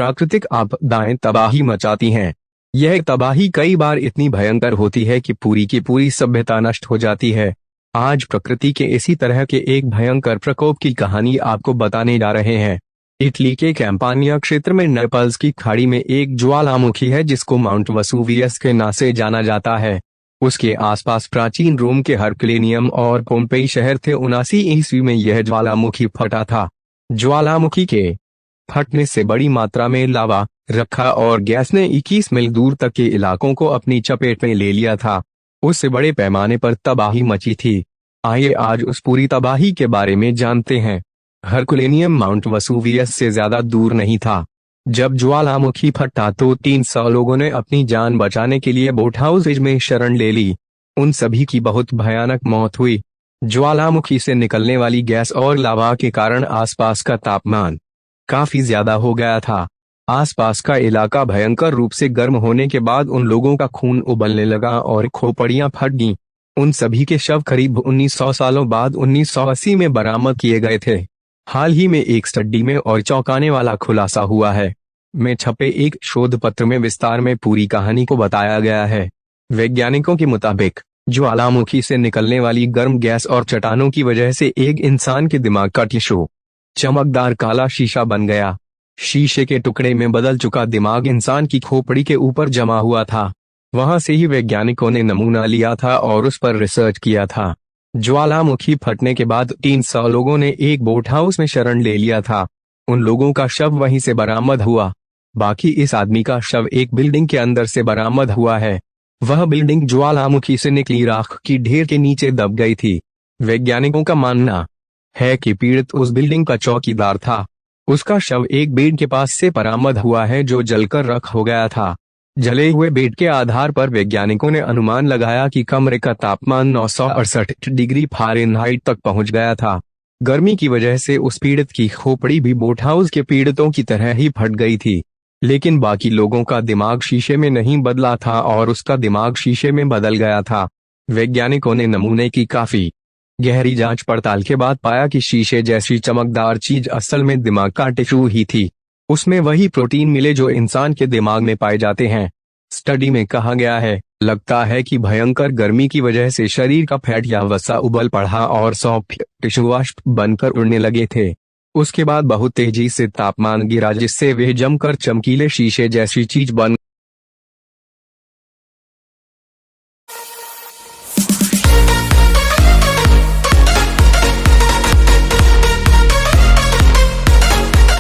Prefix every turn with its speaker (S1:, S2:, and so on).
S1: प्राकृतिक आपदाएं तबाही मचाती हैं। यह तबाही कई बार इतनी भयंकर होती है कि पूरी की पूरी सभ्यता नष्ट हो जाती है। आज प्रकृति के इसी तरह के एक भयंकर प्रकोप की कहानी आपको बताने जा रहे हैं। इटली के कैंपानिया क्षेत्र में नेपल्स की खाड़ी में एक ज्वालामुखी है जिसको माउंट वेसुवियस के नाम से जाना जाता है। उसके आसपास प्राचीन रोम के हरकुलेनियम और पोम्पेई शहर थे। 79 ईस्वी में यह ज्वालामुखी फटा था। ज्वालामुखी के फटने से बड़ी मात्रा में लावा, रखा और गैस ने 21 मील दूर तक के इलाकों को अपनी चपेट में ले लिया था। उससे बड़े पैमाने पर तबाही मची थी। आइए आज उस पूरी तबाही के बारे में जानते हैं। हरकुलेनियम माउंट वेसुवियस से ज्यादा दूर नहीं था। जब ज्वालामुखी फटा तो 300 लोगों ने अपनी जान बचाने के लिए बोट हाउस में शरण ले ली। उन सभी की बहुत भयानक मौत हुई। ज्वालामुखी से निकलने वाली गैस और लावा के कारण आसपास का तापमान काफी ज्यादा हो गया था। आसपास का इलाका भयंकर रूप से गर्म होने के बाद उन लोगों का खून उबलने लगा और खोपड़ियां फट गईं। उन सभी के शव करीब 1900 सालों बाद 1980 में बरामद किए गए थे। हाल ही में एक स्टडी में और चौंकाने वाला खुलासा हुआ है। में छपे एक शोध पत्र में विस्तार में पूरी कहानी को बताया गया है। वैज्ञानिकों के मुताबिक ज्वालामुखी से निकलने वाली गर्म गैस और चट्टानों की वजह से एक इंसान के दिमाग का टिश्यू चमकदार काला शीशा बन गया। शीशे के टुकड़े में बदल चुका दिमाग इंसान की खोपड़ी के ऊपर जमा हुआ था। वहां से ही वैज्ञानिकों ने नमूना लिया था और उस पर रिसर्च किया था। ज्वालामुखी फटने के बाद 300 लोगों ने एक बोट हाउस में शरण ले लिया था। उन लोगों का शव वहीं से बरामद हुआ। बाकी इस आदमी का शव एक बिल्डिंग के अंदर से बरामद हुआ है। वह बिल्डिंग ज्वालामुखी से निकली राख की ढेर के नीचे दब गई थी। वैज्ञानिकों का मानना है कि पीड़ित उस बिल्डिंग का चौकीदार था। उसका शव एक बेड के पास से बरामद हुआ है जो जलकर राख हो गया था। जले हुए बेड के आधार पर वैज्ञानिकों ने अनुमान लगाया कि कमरे का तापमान 968 डिग्री फ़ारेनहाइट तक पहुंच गया था। गर्मी की वजह से उस पीड़ित की खोपड़ी भी बोट हाउस के पीड़ितों की तरह ही फट गई थी। लेकिन बाकी लोगों का दिमाग शीशे में नहीं बदला था और उसका दिमाग शीशे में बदल गया था। वैज्ञानिकों ने नमूने की काफी गहरी जांच पड़ताल के बाद पाया कि शीशे जैसी चमकदार चीज असल में दिमाग का टिश्यू ही थी। उसमें वही प्रोटीन मिले जो इंसान के दिमाग में पाए जाते हैं। स्टडी में कहा गया है, लगता है कि भयंकर गर्मी की वजह से शरीर का फैट या वसा उबल पड़ा और सॉफ्ट टिश्यू वाष्प बनकर उड़ने लगे थे। उसके बाद बहुत तेजी से तापमान गिरा जिससे वे जमकर चमकीले शीशे जैसी चीज बन